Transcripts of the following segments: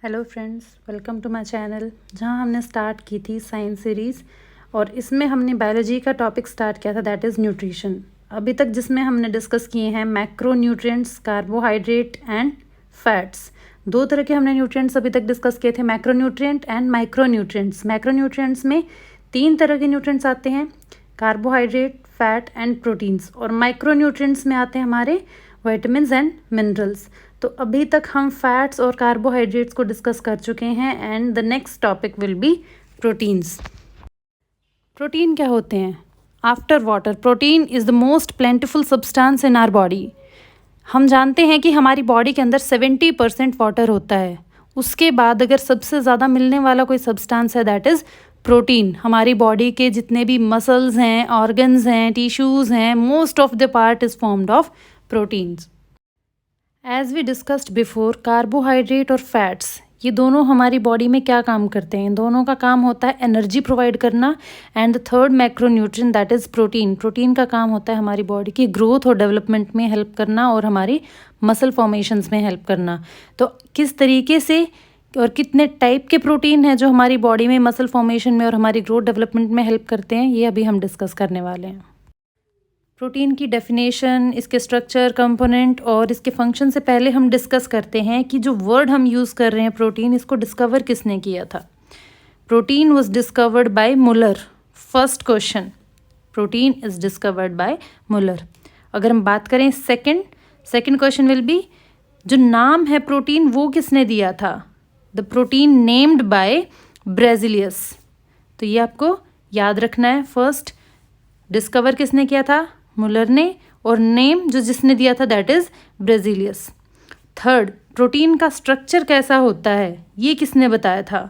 Hello friends, welcome to my channel. जहां हमने start की थी साइंस सीरीज़ और इसमें हमने बायोलॉजी का टॉपिक स्टार्ट किया था, दैट इज़ न्यूट्रिशन। अभी तक जिसमें हमने डिस्कस किए हैं macro nutrients, carbohydrate and fats. दो तरह के हमने न्यूट्रिएंट्स अभी तक डिस्कस किए थे, macro nutrient and micro nutrients. Macro nutrients में 3 तरह के न्यूट्रिएंट्स आते हैं, कार्बोहाइड्रेट, फैट एंड प्रोटीन्स। और माइक्रो न्यूट्रिएंट्स में आते हैं हमारे विटामिन्स एंड मिनरल्स। तो अभी तक हम फैट्स और कार्बोहाइड्रेट्स को डिस्कस कर चुके हैं and the next topic will be proteins. Protein क्या होते हैं? After water, protein is the most plentiful substance in our body. हम जानते हैं कि हमारी बॉडी के अंदर 70% वाटर होता है। उसके बाद अगर सबसे ज़्यादा मिलने वाला कोई सब्सटेंस है, दैट इज़ प्रोटीन। हमारी बॉडी के जितने भी मसल्स हैं, ऑर्गन्स हैं, टिश्यूज़ हैं, most of the part is formed of proteins. As we discussed before, carbohydrate और फैट्स, ये दोनों हमारी बॉडी में क्या काम करते हैं? इन दोनों का काम होता है एनर्जी प्रोवाइड करना। And the third macronutrient that is protein. Protein का काम होता है हमारी बॉडी की ग्रोथ और डेवलपमेंट में हेल्प करना और हमारी मसल फॉर्मेशंस में हेल्प करना। तो किस तरीके से और कितने टाइप के प्रोटीन हैं जो हमारी बॉडी में मसल फॉर्मेशन में और हमारी ग्रोथ डेवलपमेंट में हेल्प करते हैं, ये अभी हम डिस्कस करने वाले हैं। प्रोटीन की डेफिनेशन, इसके स्ट्रक्चर, कंपोनेंट और इसके फंक्शन से पहले हम डिस्कस करते हैं कि जो वर्ड हम यूज़ कर रहे हैं प्रोटीन, इसको डिस्कवर किसने किया था? Protein was discovered by Muller. First question, protein is discovered by Muller. अगर हम बात करें सेकंड क्वेश्चन विल बी, जो नाम है प्रोटीन वो किसने दिया था? The protein named by Berzelius. तो ये आपको याद रखना है। फर्स्ट, डिस्कवर किसने किया था? मुलर ने। और नेम जो जिसने दिया था दैट इज ब्रेजिलियस। थर्ड, प्रोटीन का स्ट्रक्चर कैसा होता है, ये किसने बताया था?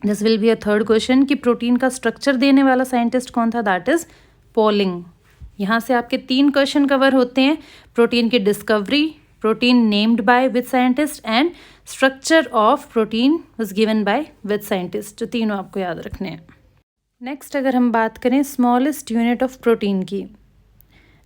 This will be a third question कि प्रोटीन का स्ट्रक्चर देने वाला साइंटिस्ट कौन था? That is polling. यहाँ से आपके 3 क्वेश्चन कवर होते हैं, प्रोटीन की discovery, protein named by which scientist and structure of protein was given by which scientist. जो तीनों आपको याद रखने हैं। नेक्स्ट, अगर हम बात करें स्मॉलेस्ट यूनिट ऑफ प्रोटीन की,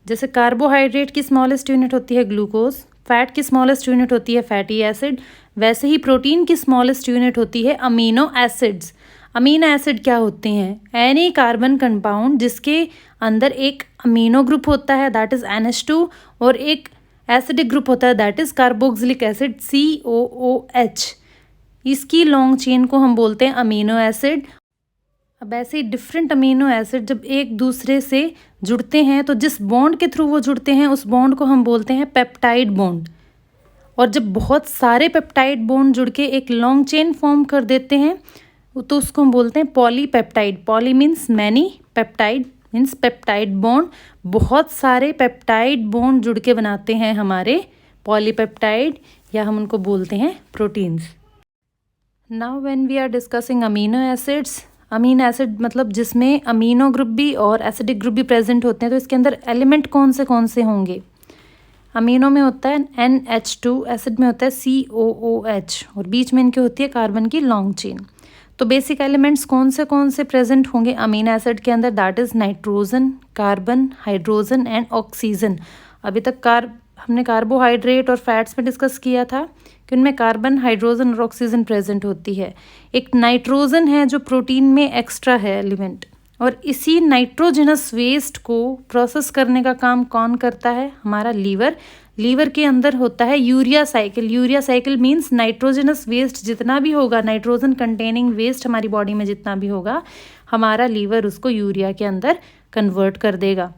जैसे कार्बोहाइड्रेट की स्मॉलेस्ट यूनिट होती है ग्लूकोज, फैट की स्मॉलेस्ट यूनिट होती है फैटी एसिड, वैसे ही प्रोटीन की स्मॉलेस्ट यूनिट होती है अमीनो एसिड्स। अमीनो एसिड क्या होते हैं? एनी कार्बन कंपाउंड जिसके अंदर एक अमीनो ग्रुप होता है दैट इज़ NH2 और एक एसिडिक ग्रुप होता है that is carboxylic acid COOH। इसकी लॉन्ग चेन को हम बोलते हैं अमीनो एसिड। अब ऐसे ही डिफरेंट अमीनो एसिड जब एक दूसरे से जुड़ते हैं तो जिस बॉन्ड के थ्रू वो जुड़ते हैं उस बॉन्ड को हम बोलते हैं पेप्टाइड बॉन्ड। और जब बहुत सारे पेप्टाइड बॉन्ड जुड़ के एक लॉन्ग चेन फॉर्म कर देते हैं तो उसको हम बोलते हैं polypeptide. Poly means many, peptide means peptide bond. बहुत सारे पेप्टाइड बॉन्ड जुड़ के बनाते हैं हमारे पॉलीपेप्टाइड, या हम उनको बोलते हैं proteins. Now when we are discussing amino acids, amino acid मतलब जिसमें अमीनो ग्रुप भी और एसिडिक ग्रुप भी प्रेजेंट होते हैं, तो इसके अंदर एलिमेंट कौन से होंगे? अमीनो में होता है NH2, एसिड में होता है COOH और बीच में इनके होती है कार्बन की लॉन्ग चेन। तो बेसिक एलिमेंट्स कौन से प्रेजेंट होंगे अमीनो एसिड के अंदर? That is nitrogen, carbon, hydrogen and oxygen. अभी तक हमने कार्बोहाइड्रेट और फैट्स में डिस्कस किया था कि उनमें कार्बन, हाइड्रोजन और ऑक्सीजन प्रेजेंट होती है। एक नाइट्रोजन है जो प्रोटीन में एक्स्ट्रा है एलिमेंट, और इसी नाइट्रोजनस वेस्ट को प्रोसेस करने का काम कौन करता है? हमारा लीवर। लीवर के अंदर होता है urea cycle. Urea cycle means nitrogenous waste जितना भी होगा, नाइट्रोजन कंटेनिंग वेस्ट हमारी बॉडी में जितना भी होगा, हमारा लीवर उसको यूरिया के अंदर कन्वर्ट कर देगा।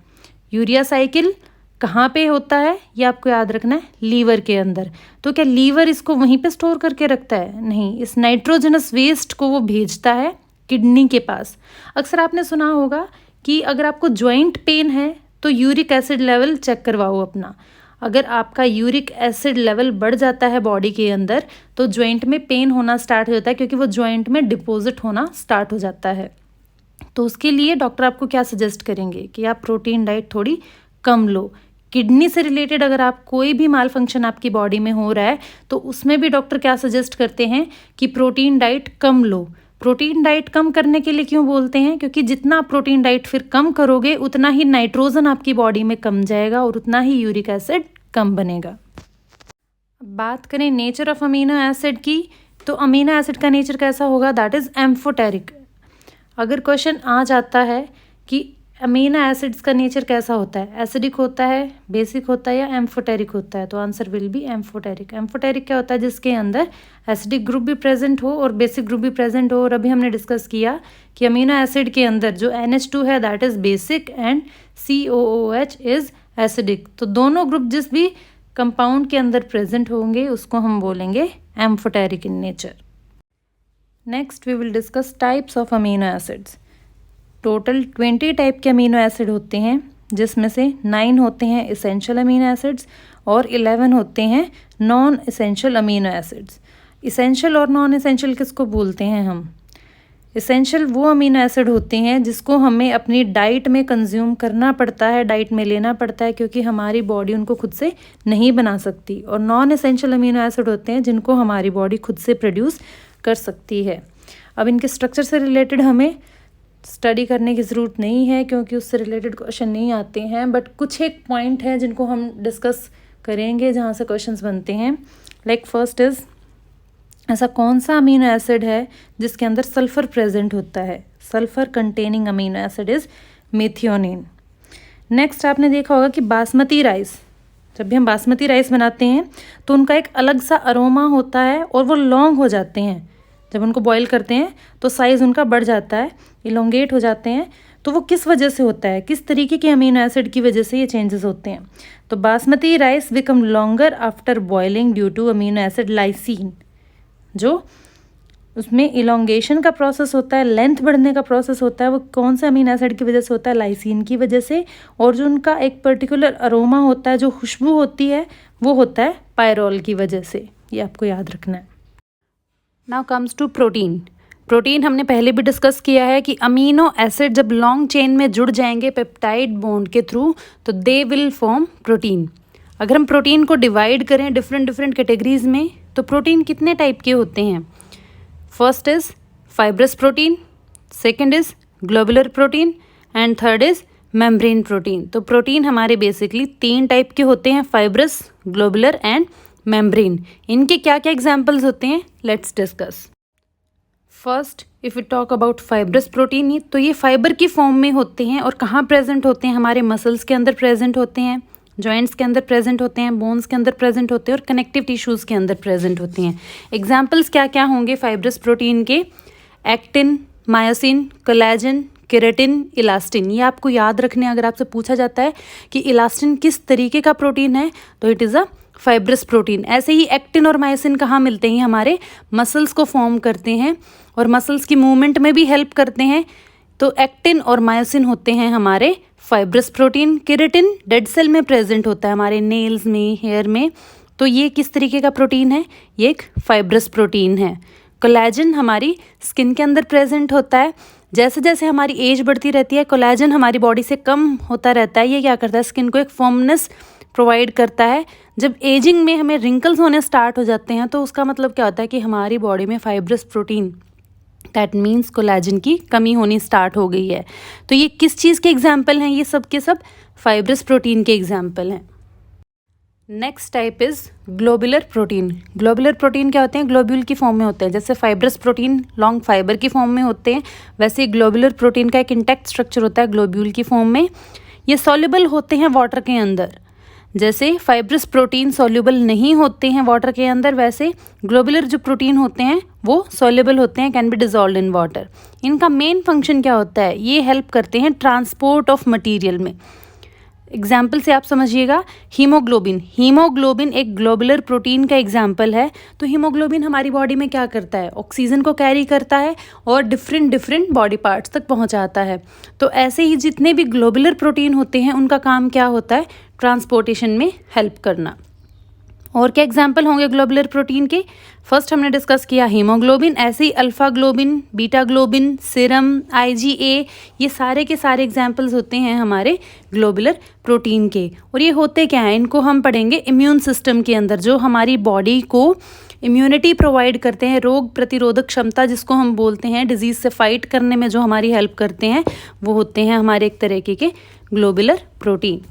यूरिया साइकिल कहाँ पे होता है ये आपको याद रखना है, लीवर के अंदर। तो क्या लीवर इसको वहीं पे स्टोर करके रखता है? नहीं, इस नाइट्रोजनस वेस्ट को वो भेजता है किडनी के पास। अक्सर आपने सुना होगा कि अगर आपको जॉइंट पेन है तो यूरिक एसिड लेवल चेक करवाओ अपना। अगर आपका यूरिक एसिड लेवल बढ़ जाता है बॉडी के अंदर तो जॉइंट में पेन होना स्टार्ट हो जाता है, क्योंकि वो जॉइंट में डिपॉजिट होना स्टार्ट हो जाता है। तो उसके लिए डॉक्टर आपको क्या सजेस्ट करेंगे कि आप प्रोटीन डाइट थोड़ी कम लो। किडनी से रिलेटेड अगर आप कोई भी माल फंक्शन आपकी बॉडी में हो रहा है तो उसमें भी डॉक्टर क्या सजेस्ट करते हैं कि प्रोटीन डाइट कम लो। प्रोटीन डाइट कम करने के लिए क्यों बोलते हैं? क्योंकि जितना आप प्रोटीन डाइट फिर कम करोगे उतना ही नाइट्रोजन आपकी बॉडी में कम जाएगा और उतना ही यूरिक एसिड कम बनेगा। बात करें नेचर ऑफ अमीनो एसिड की, तो अमीनो एसिड का नेचर कैसा होगा, दैट इज़ एम्फोटेरिक। अगर क्वेश्चन आ जाता है कि अमीनो एसिड्स का नेचर कैसा होता है, एसिडिक होता है, बेसिक होता है या एम्फोटेरिक होता है, तो answer will be amphoteric. Amphoteric क्या होता है, जिसके अंदर एसिडिक ग्रुप भी प्रेजेंट हो और बेसिक ग्रुप भी प्रेजेंट हो। और अभी हमने डिस्कस किया कि अमीनो एसिड के अंदर जो NH2 है that is basic and COOH is acidic. तो दोनों ग्रुप जिस भी कंपाउंड के अंदर प्रेजेंट होंगे उसको हम बोलेंगे amphoteric in nature. Next we will discuss types of amino acids. Total 20 type के अमीनो एसिड होते हैं, जिसमें से 9 होते हैं इसेंशियल अमीनो एसिड्स और 11 होते हैं non essential amino acids. Essential और नॉन इसेंशियल किसको बोलते हैं हम? इसेंशियल वो अमीनो एसिड होते हैं जिसको हमें अपनी डाइट में कंज्यूम करना पड़ता है, डाइट में लेना पड़ता है, क्योंकि हमारी बॉडी उनको खुद से नहीं बना सकती। और नॉन इसेंशियल अमीनो एसिड होते हैं जिनको हमारी बॉडी खुद से प्रोड्यूस कर सकती है। अब इनके स्ट्रक्चर से रिलेटेड हमें स्टडी करने की ज़रूरत नहीं है क्योंकि उससे रिलेटेड क्वेश्चन नहीं आते हैं, बट कुछ एक पॉइंट है जिनको हम डिस्कस करेंगे जहाँ से क्वेश्चंस बनते हैं। लाइक फर्स्ट इज़, ऐसा कौन सा अमीनो एसिड है जिसके अंदर सल्फ़र प्रेजेंट होता है? Sulphur containing amino acid is methionine. Next आपने देखा होगा कि बासमती राइस, जब भी हम बासमती राइस बनाते हैं तो उनका एक अलग सा अरोमा होता है और वो लॉन्ग हो जाते हैं। जब उनको बॉईल करते हैं तो साइज़ उनका बढ़ जाता है, इलोंगेट हो जाते हैं। तो वो किस वजह से होता है, किस तरीके के अमीनो एसिड की वजह से ये चेंजेस होते हैं? तो basmati rice become longer after boiling due to amino acid lysine. जो उसमें इलोंगेशन का प्रोसेस होता है, लेंथ बढ़ने का प्रोसेस होता है, वो कौन से अमीनो एसिड की वजह से होता है? लाइसीन की वजह से। और जो उनका एक पर्टिकुलर अरोमा होता है, जो खुशबू होती है, वो होता है पायरोल की वजह से। ये आपको याद रखना है। Now comes to protein. Protein हमने पहले भी डिस्कस किया है कि अमीनो एसिड जब लॉन्ग चेन में जुड़ जाएंगे पेप्टाइड बॉन्ड के थ्रू तो दे विल फॉर्म प्रोटीन। अगर हम प्रोटीन को डिवाइड करें डिफरेंट डिफरेंट कैटेगरीज में तो प्रोटीन कितने टाइप के होते हैं? First is fibrous protein, second is globular protein and third is membrane protein. तो प्रोटीन हमारे बेसिकली 3 टाइप के होते हैं, फाइब्रस, ग्लोबुलर एंड मेम्ब्रेन। इनके क्या क्या एग्जाम्पल्स होते हैं, let's discuss. First if you talk about fibrous protein, तो ये फाइबर की फॉर्म में होते हैं और कहाँ प्रेजेंट होते हैं? हमारे मसल्स के अंदर प्रेजेंट होते हैं, जॉइंट्स के अंदर प्रेजेंट होते हैं, बोन्स के अंदर प्रेजेंट होते हैं और कनेक्टिव टिश्यूज़ के अंदर प्रेजेंट होते हैं। एग्जाम्पल्स क्या क्या होंगे फाइब्रस प्रोटीन के? Actin, myosin, collagen, keratin, elastin. ये आपको याद रखने, अगर आपसे पूछा जाता है कि इलास्टिन किस तरीके का प्रोटीन है तो it is a fibrous protein. ऐसे ही एक्टिन और मायोसिन कहाँ मिलते हैं? हमारे मसल्स को फॉर्म करते हैं और मसल्स की मूवमेंट में भी हेल्प करते हैं। तो एक्टिन और मायोसिन होते हैं हमारे fibrous protein. Keratin dead cell में प्रेजेंट होता है, हमारे नेल्स में, हेयर में। तो ये किस तरीके का प्रोटीन है? ये एक फाइब्रस प्रोटीन है। कोलेजन हमारी स्किन के अंदर प्रेजेंट होता है। जैसे जैसे हमारी एज बढ़ती रहती है कोलेजन हमारी बॉडी से कम होता रहता है। ये क्या करता है? स्किन को एक फर्मनेस प्रोवाइड करता है। जब एजिंग में हमें रिंकल्स होने स्टार्ट हो जाते हैं तो उसका मतलब क्या होता है कि हमारी बॉडी में fibrous protein, that means collagen की कमी होनी स्टार्ट हो गई है। तो ये किस चीज़ के एग्जाम्पल हैं? ये सब के सब फाइब्रस प्रोटीन के एग्जाम्पल हैं। Next type is globular protein. Globular protein क्या होते हैं? ग्लोब्यूल की फॉर्म में होते हैं। जैसे फाइब्रस प्रोटीन लॉन्ग फाइबर की फॉर्म में होते हैं, वैसे ग्लोबुलर प्रोटीन का एक इंटैक्ट स्ट्रक्चर होता है ग्लोब्यूल की फॉर्म में। ये सॉल्युबल होते हैं वाटर के अंदर। जैसे फाइब्रस प्रोटीन सॉल्युबल नहीं होते हैं वाटर के अंदर, वैसे ग्लोबुलर जो प्रोटीन होते हैं वो सॉल्युबल होते हैं, can be dissolved in water. इनका मेन फंक्शन क्या होता है? ये हेल्प करते हैं ट्रांसपोर्ट ऑफ मटेरियल में। एग्जाम्पल से आप समझिएगा, हीमोग्लोबिन। हीमोग्लोबिन एक ग्लोबुलर प्रोटीन का एग्जाम्पल है। तो हीमोग्लोबिन हमारी बॉडी में क्या करता है? ऑक्सीजन को कैरी करता है और डिफरेंट डिफरेंट बॉडी पार्ट्स तक पहुंचाता है। तो ऐसे ही जितने भी ग्लोबुलर प्रोटीन होते हैं उनका काम क्या होता है? ट्रांसपोर्टेशन में हेल्प करना। और क्या एग्जाम्पल होंगे ग्लोबुलर प्रोटीन के? फर्स्ट हमने डिस्कस किया हीमोग्लोबिन, ऐसे ही alpha globin, beta globin, serum, IgA, ये सारे के सारे एग्जाम्पल्स होते हैं हमारे ग्लोबुलर प्रोटीन के। और ये होते क्या हैं? इनको हम पढ़ेंगे इम्यून सिस्टम के अंदर, जो हमारी बॉडी को इम्यूनिटी प्रोवाइड करते हैं, रोग प्रतिरोधक क्षमता जिसको हम बोलते हैं, डिजीज़ से फाइट करने में जो हमारी हेल्प करते हैं, वो होते हैं हमारे एक तरीके के globular protein.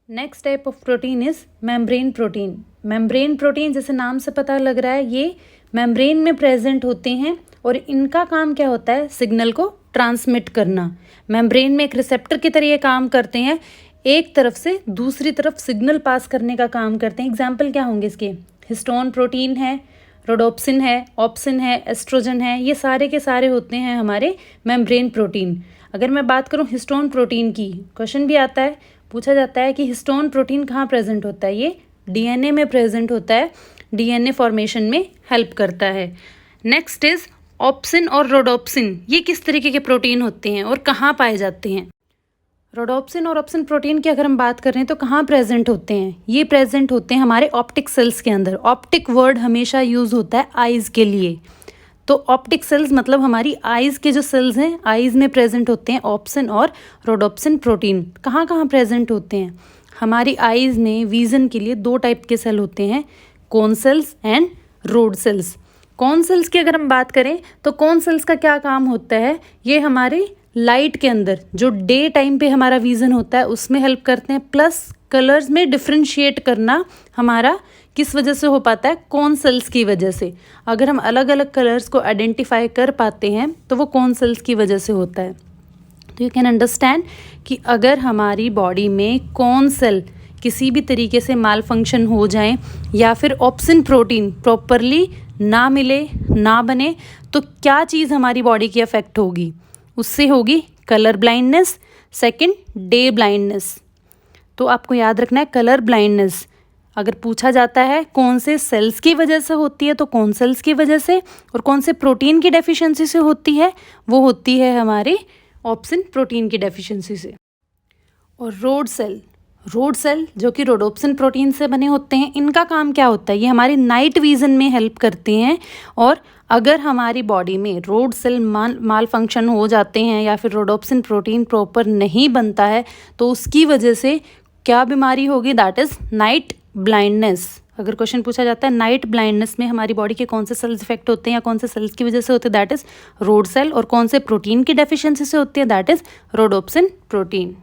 Next type of protein is membrane protein. Membrane protein जैसे नाम से पता लग रहा है ये मेम्ब्रेन में प्रेजेंट होते हैं और इनका काम क्या होता है, सिग्नल को ट्रांसमिट करना। मेम्ब्रेन में एक रिसेप्टर की तरह ये काम करते हैं, एक तरफ से दूसरी तरफ सिग्नल पास करने का काम करते हैं। एग्जाम्पल क्या होंगे इसके, हिस्टोन प्रोटीन है, रोडोप्सिन है, ऑप्सिन है, एस्ट्रोजन है, ये सारे के सारे होते हैं हमारे मेम्ब्रेन प्रोटीन। अगर मैं बात करूं हिस्टोन प्रोटीन की, क्वेश्चन भी आता है, पूछा जाता है कि हिस्टोन प्रोटीन कहाँ प्रेजेंट होता है, ये डीएनए में प्रेजेंट होता है, डीएनए फॉर्मेशन में हेल्प करता है। नेक्स्ट इज ऑप्सिन और रोडोप्सिन, ये किस तरीके के प्रोटीन होते हैं और कहाँ पाए जाते हैं। रोडोप्सिन और ऑप्सिन प्रोटीन की अगर हम बात करें तो कहाँ प्रेजेंट होते हैं, ये प्रेजेंट होते हैं हमारे ऑप्टिक सेल्स के अंदर। ऑप्टिक वर्ड हमेशा यूज होता है आइज़ के लिए, तो ऑप्टिक सेल्स मतलब हमारी आइज़ के जो सेल्स हैं, आइज़ में प्रेजेंट होते हैं ऑप्सिन और रोडोप्सिन प्रोटीन। कहाँ कहाँ प्रेजेंट होते हैं, हमारी आइज़ में विजन के लिए दो टाइप के सेल होते हैं, cone cells and rod cells. Cone cells की अगर हम बात करें तो कोन सेल्स का क्या काम होता है, ये हमारे लाइट के अंदर जो डे टाइम पे हमारा विज़न होता है उसमें हेल्प करते हैं, प्लस कलर्स में डिफ्रेंशिएट करना हमारा किस वजह से हो पाता है, कोन सेल्स की वजह से। अगर हम अलग अलग कलर्स को आइडेंटिफाई कर पाते हैं तो वो कोन सेल्स की वजह से होता है। तो यू कैन अंडरस्टैंड कि अगर हमारी बॉडी में कोन सेल किसी भी तरीके से माल फंक्शन हो जाए या फिर ऑप्सिन प्रोटीन प्रॉपरली ना मिले, ना बने, तो क्या चीज़ हमारी बॉडी की अफेक्ट होगी, उससे होगी colour blindness, second day blindness. तो आपको याद रखना है कलर ब्लाइंडनेस अगर पूछा जाता है कौन से सेल्स की वजह से होती है तो कौन सेल्स की वजह से, और कौन से प्रोटीन की डेफिशिएंसी से होती है, वो होती है हमारे ऑप्सिन प्रोटीन की डेफिशिएंसी से। और रोड सेल जो कि रोडोप्सिन प्रोटीन से बने होते हैं, इनका काम क्या होता है, ये हमारी नाइट विजन में हेल्प करते हैं। और अगर हमारी बॉडी में रोड सेल माल फंक्शन हो जाते हैं या फिर रोडोप्सिन प्रोटीन प्रॉपर नहीं बनता है तो उसकी वजह से क्या बीमारी होगी, दैट इज़ नाइट ब्लाइंडनेस। अगर क्वेश्चन पूछा जाता है नाइट ब्लाइंडनेस में हमारी बॉडी के कौन से सेल्स इफेक्ट होते हैं या कौन से सेल्स की वजह से होते हैं, दैट इज़ रोड सेल, और कौन से प्रोटीन की डेफिशिएंसी से होती है, दैट इज़ रोडोप्सिन प्रोटीन।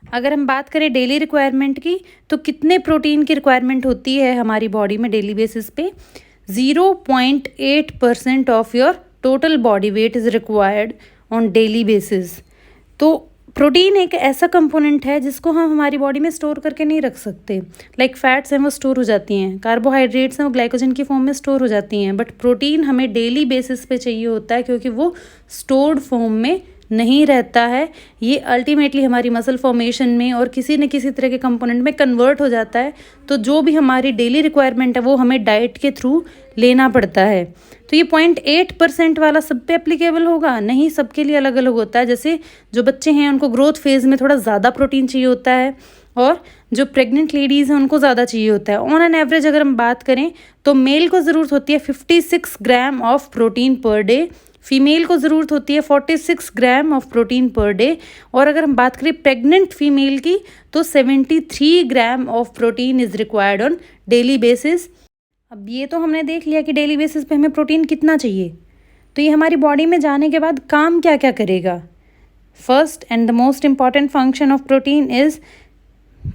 अगर हम बात करें डेली रिक्वायरमेंट की तो कितने प्रोटीन की रिक्वायरमेंट होती है हमारी बॉडी में डेली बेसिस पे, 0.8% of your total body weight is required on daily basis. तो प्रोटीन एक ऐसा कंपोनेंट है जिसको हम हमारी बॉडी में स्टोर करके नहीं रख सकते। लाइक फैट्स हैं वो स्टोर हो जाती हैं, कार्बोहाइड्रेट्स हैं वो ग्लाइकोजन की फॉर्म में स्टोर हो जाती हैं, बट प्रोटीन हमें डेली बेसिस पे चाहिए होता है क्योंकि वो स्टोर्ड फॉर्म में नहीं रहता है। ये अल्टीमेटली हमारी मसल फॉर्मेशन में और किसी न किसी तरह के कंपोनेंट में कन्वर्ट हो जाता है। तो जो भी हमारी डेली रिक्वायरमेंट है वो हमें डाइट के थ्रू लेना पड़ता है। तो ये 0.8% वाला सब पे एप्लीकेबल होगा नहीं, सबके लिए अलग अलग होता है। जैसे जो बच्चे हैं उनको ग्रोथ फेज़ में थोड़ा ज़्यादा प्रोटीन चाहिए होता है और जो प्रेग्नेंट लेडीज़ हैं उनको ज़्यादा चाहिए होता है। ऑन एन एवरेज अगर हम बात करें तो मेल को ज़रूरत होती है 56 gram of protein per day, female को ज़रूरत होती है 46 gram of protein per day, और अगर हम बात करें प्रेग्नेंट फीमेल की तो 73 gram of protein is required on daily basis. अब ये तो हमने देख लिया कि डेली बेसिस पे हमें प्रोटीन कितना चाहिए, तो ये हमारी बॉडी में जाने के बाद काम क्या क्या करेगा। First and the most important function of protein is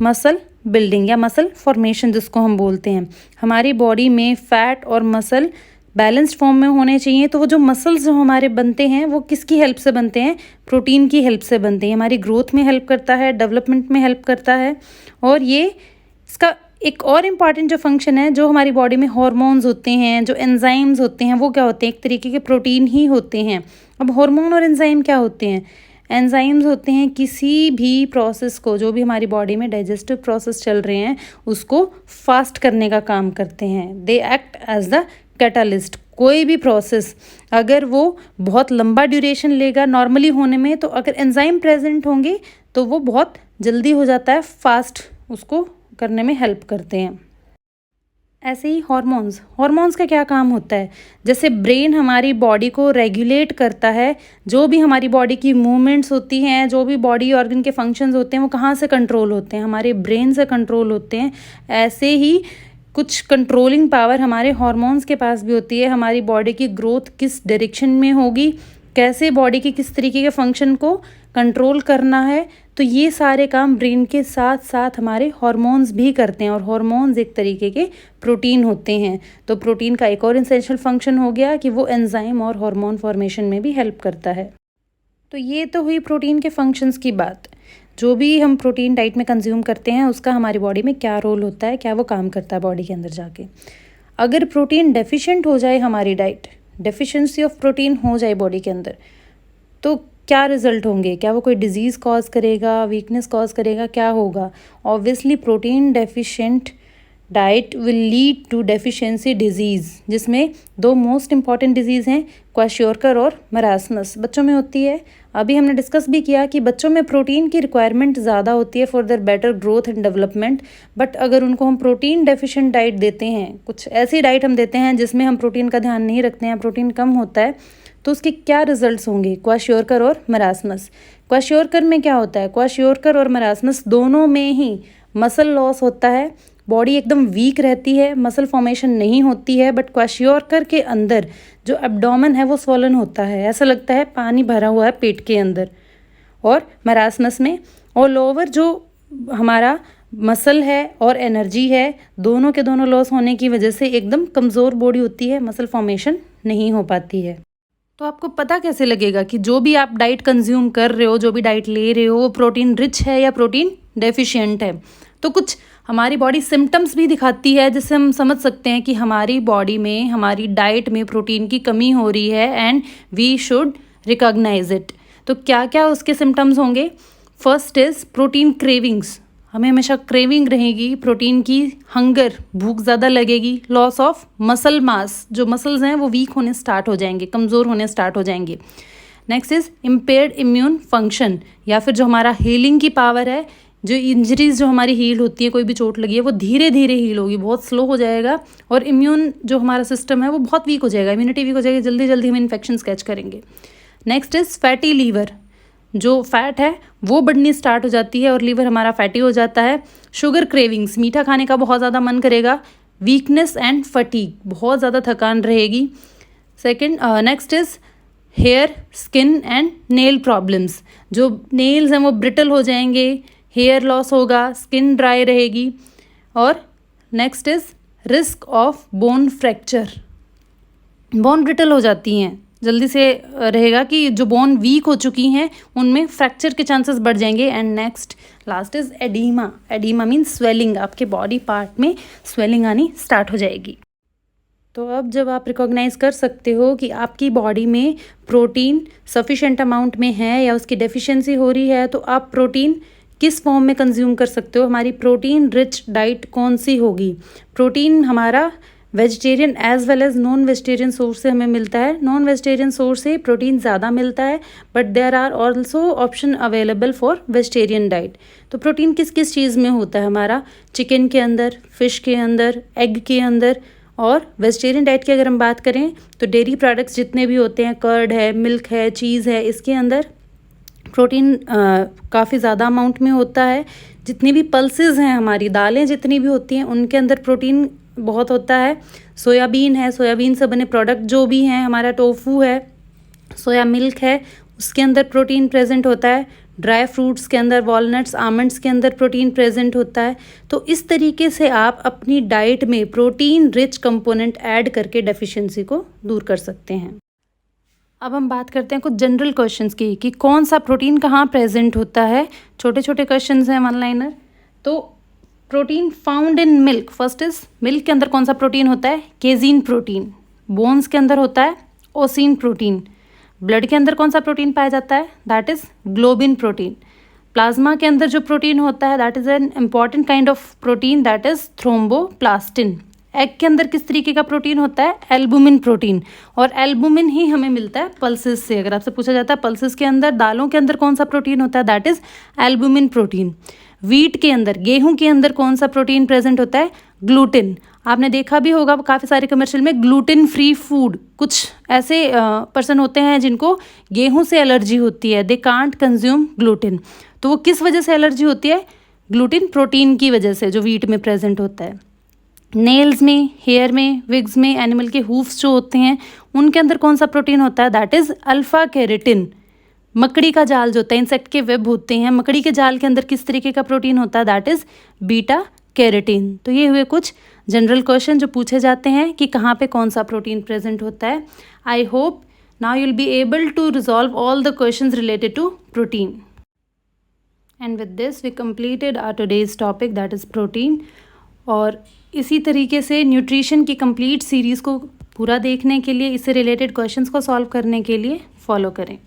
muscle building या मसल फॉर्मेशन जिसको हम बोलते हैं। हमारी बॉडी में फैट और मसल बैलेंस्ड फॉर्म में होने चाहिए। तो वो जो मसल्स जो हमारे बनते हैं वो किसकी हेल्प से बनते हैं, प्रोटीन की हेल्प से बनते हैं। हमारी ग्रोथ में हेल्प करता है, डेवलपमेंट में हेल्प करता है। और ये इसका एक और इम्पॉर्टेंट जो फंक्शन है, जो हमारी बॉडी में हार्मोन्स होते हैं, जो एंजाइम्स होते हैं, वो क्या होते हैं, एक तरीके के प्रोटीन ही होते हैं। अब हार्मोन और एंजाइम क्या होते हैं, एंजाइम्स होते हैं किसी भी प्रोसेस को, जो भी हमारी बॉडी में डाइजेस्टिव प्रोसेस चल रहे हैं उसको फास्ट करने का काम करते हैं। They act as the catalyst. कोई भी प्रोसेस अगर वो बहुत लंबा ड्यूरेशन लेगा नॉर्मली होने में, तो अगर एंजाइम प्रेजेंट होंगे तो वो बहुत जल्दी हो जाता है, फास्ट उसको करने में हेल्प करते हैं। ऐसे ही हॉर्मोन्स का क्या काम होता है, जैसे ब्रेन हमारी बॉडी को रेगुलेट करता है। जो भी हमारी बॉडी की मूवमेंट्स होती हैं, जो भी बॉडी ऑर्गन के फंक्शंस होते हैं, वो कहाँ से कंट्रोल होते हैं, हमारे ब्रेन से कंट्रोल होते हैं। ऐसे ही कुछ कंट्रोलिंग पावर हमारे हार्मोन्स के पास भी होती है। हमारी बॉडी की ग्रोथ किस डायरेक्शन में होगी, कैसे बॉडी की किस तरीके के फंक्शन को कंट्रोल करना है, तो ये सारे काम ब्रेन के साथ साथ हमारे हॉर्मोन्स भी करते हैं, और हॉर्मोन्स एक तरीके के प्रोटीन होते हैं। तो प्रोटीन का एक और एसेंशियल फंक्शन हो गया कि वो एंजाइम और हार्मोन फॉर्मेशन में भी हेल्प करता है। तो ये तो हुई प्रोटीन के फंक्शंस की बात। जो भी हम प्रोटीन डाइट में कंज्यूम करते हैं उसका हमारी बॉडी में क्या रोल होता है, क्या वो काम करता है बॉडी के अंदर जाके। अगर प्रोटीन डेफिशिएंट हो जाए, हमारी डाइट डेफिशिएंसी ऑफ प्रोटीन हो जाए बॉडी के अंदर, तो क्या रिजल्ट होंगे? क्या वो कोई डिजीज़ कॉज करेगा, वीकनेस कॉज करेगा, क्या होगा? Obviously protein deficient diet will lead to deficiency disease, जिसमें दो मोस्ट इंपॉर्टेंट डिजीज़ हैं, क्वाशियोरकर और मरासमस, बच्चों में होती है। अभी हमने डिस्कस भी किया कि बच्चों में प्रोटीन की रिक्वायरमेंट ज़्यादा होती है for their better growth and development, but अगर उनको हम प्रोटीन डेफिशिएंट डाइट देते हैं, कुछ ऐसी डाइट हम देते हैं जिसमें हम प्रोटीन का ध्यान नहीं रखते हैं, प्रोटीन कम होता है, तो उसके क्या रिजल्ट्स होंगे? क्वाशियोरकर और मरासमस। क्वाशियोरकर में क्या होता है? क्वाशियोरकर और मरासमस दोनों में ही मसल लॉस होता है, बॉडी एकदम वीक रहती है, मसल फॉर्मेशन नहीं होती है। बट क्वाशियोरकर के अंदर जो एब्डोमेन है वो स्वॉलन होता है, ऐसा लगता है पानी भरा हुआ है पेट के अंदर। और मरासमस में ऑल ओवर जो हमारा मसल है और एनर्जी है, दोनों के दोनों लॉस होने की वजह से एकदम कमज़ोर बॉडी होती है, मसल फॉर्मेशन नहीं हो पाती है। तो आपको पता कैसे लगेगा कि जो भी आप डाइट कंज्यूम कर रहे हो, जो भी डाइट ले रहे हो, वो प्रोटीन रिच है या प्रोटीन डेफिशिएंट है? तो कुछ हमारी बॉडी सिम्टम्स भी दिखाती है जिससे हम समझ सकते हैं कि हमारी बॉडी में, हमारी डाइट में प्रोटीन की कमी हो रही है and we should recognise it. तो क्या क्या उसके सिम्टम्स होंगे? फर्स्ट इज प्रोटीन क्रेविंग्स, हमें हमेशा क्रेविंग रहेगी प्रोटीन की, हंगर, भूख ज़्यादा लगेगी। लॉस ऑफ मसल मास, जो मसल्स हैं वो वीक होने स्टार्ट हो जाएंगे, कमज़ोर होने स्टार्ट हो जाएंगे। Next is impaired immune function, या फिर जो हमारा हीलिंग की पावर है, जो इंजरीज जो हमारी हील होती है, कोई भी चोट लगी है वो धीरे धीरे हील होगी, बहुत स्लो हो जाएगा, और इम्यून जो हमारा सिस्टम है वो बहुत वीक हो जाएगा, इम्यूनिटी वीक हो जाएगी, जल्दी जल्दी हम इन्फेक्शन कैच करेंगे। नेक्स्ट इज फैटी लीवर, जो फैट है वो बढ़नी स्टार्ट हो जाती है और लीवर हमारा फैटी हो जाता है। शुगर क्रेविंग्स, मीठा खाने का बहुत ज़्यादा मन करेगा। वीकनेस एंड फटीग, बहुत ज़्यादा थकान रहेगी। Second, next is here, skin and nail problems, जो नेल्स हैं वो ब्रिटल हो जाएंगे, हेयर लॉस होगा, स्किन ड्राई रहेगी। और next is risk of bone fracture, bone brittle हो जाती हैं, जल्दी से रहेगा कि जो बोन वीक हो चुकी हैं उनमें फ्रैक्चर के चांसेस बढ़ जाएंगे। And next last is oedema, oedema means swelling, आपके बॉडी पार्ट में स्वेलिंग आनी स्टार्ट हो जाएगी। तो अब जब आप रिकॉग्नाइज कर सकते हो कि आपकी बॉडी में प्रोटीन सफिशेंट अमाउंट में है या उसकी डेफिशिएंसी हो रही है, तो आप प्रोटीन किस फॉर्म में कंज्यूम कर सकते हो, हमारी प्रोटीन रिच डाइट कौन सी होगी। प्रोटीन हमारा vegetarian as well as non vegetarian source से हमें मिलता है। नॉन वेजिटेरियन सोर्स से प्रोटीन ज़्यादा मिलता है, but there are also option available for vegetarian diet. तो प्रोटीन किस किस चीज़ में होता है हमारा? चिकन के अंदर, फिश के अंदर, एग के अंदर। और वेजिटेरियन डाइट की अगर हम बात करें तो डेयरी प्रोडक्ट्स जितने भी होते हैं, कर्ड है, मिल्क है, चीज़ है, इसके अंदर प्रोटीन काफ़ी ज़्यादा अमाउंट में होता है। जितनी भी पल्सेस हैं, हमारी दालें जितनी भी होती हैं, उनके अंदर प्रोटीन बहुत होता है। सोयाबीन है, सोयाबीन से बने प्रोडक्ट जो भी हैं, हमारा टोफू है, सोया मिल्क है, उसके अंदर प्रोटीन प्रेजेंट होता है। ड्राई फ्रूट्स के अंदर, वॉलनट्स, आमंड्स के अंदर प्रोटीन प्रेजेंट होता है। तो इस तरीके से आप अपनी डाइट में प्रोटीन रिच कंपोनेंट ऐड करके डेफिशिएंसी को दूर कर सकते हैं। अब हम बात करते हैं कुछ जनरल क्वेश्चंस की कि कौन सा प्रोटीन कहाँ प्रेजेंट होता है। छोटे छोटे क्वेश्चंस हैं, वन लाइनर। तो protein found in milk, first is milk के अंदर कौन सा प्रोटीन होता है? केजीन प्रोटीन। बोन्स के अंदर होता है ओसिन प्रोटीन। ब्लड के अंदर कौन सा प्रोटीन पाया जाता है? That is globin protein. Plasma के अंदर जो प्रोटीन होता है that is an important kind of protein, that is thromboplastin. Egg के अंदर किस तरीके का प्रोटीन होता है? Albumin protein. और एल्बुमिन ही हमें मिलता है पल्सेस से। अगर आपसे पूछा जाता है पल्सेस के अंदर, दालों के अंदर कौन सा प्रोटीन होता है, that is albumin protein. Wheat के अंदर, गेहूं के अंदर कौन सा प्रोटीन प्रेजेंट होता है? ग्लूटिन। आपने देखा भी होगा काफ़ी सारे कमर्शियल में ग्लूटिन फ्री फूड। कुछ ऐसे पर्सन होते हैं जिनको गेहूं से एलर्जी होती है, दे कांट कंज्यूम ग्लूटिन। तो वो किस वजह से एलर्जी होती है? ग्लूटिन प्रोटीन की वजह से, जो वीट में प्रेजेंट होता है। नेल्स में, हेयर में, विग्स में, एनिमल के हूफ्स जो होते हैं उनके अंदर कौन सा प्रोटीन होता है? That is alpha keratin. मकड़ी का जाल जो होता है, इंसेक्ट के वेब होते हैं, मकड़ी के जाल के अंदर किस तरीके का प्रोटीन होता है, दैट इज बीटा कैरोटीन। तो ये हुए कुछ जनरल क्वेश्चन जो पूछे जाते हैं कि कहाँ पे कौन सा प्रोटीन प्रेजेंट होता है। I hope now you'll be able to resolve all the questions related to protein. And with this we completed our today's topic, that is protein. और इसी तरीके से न्यूट्रिशन की कंप्लीट सीरीज़ को पूरा देखने के लिए, इससे रिलेटेड क्वेश्चंस को सॉल्व करने के लिए फॉलो करें।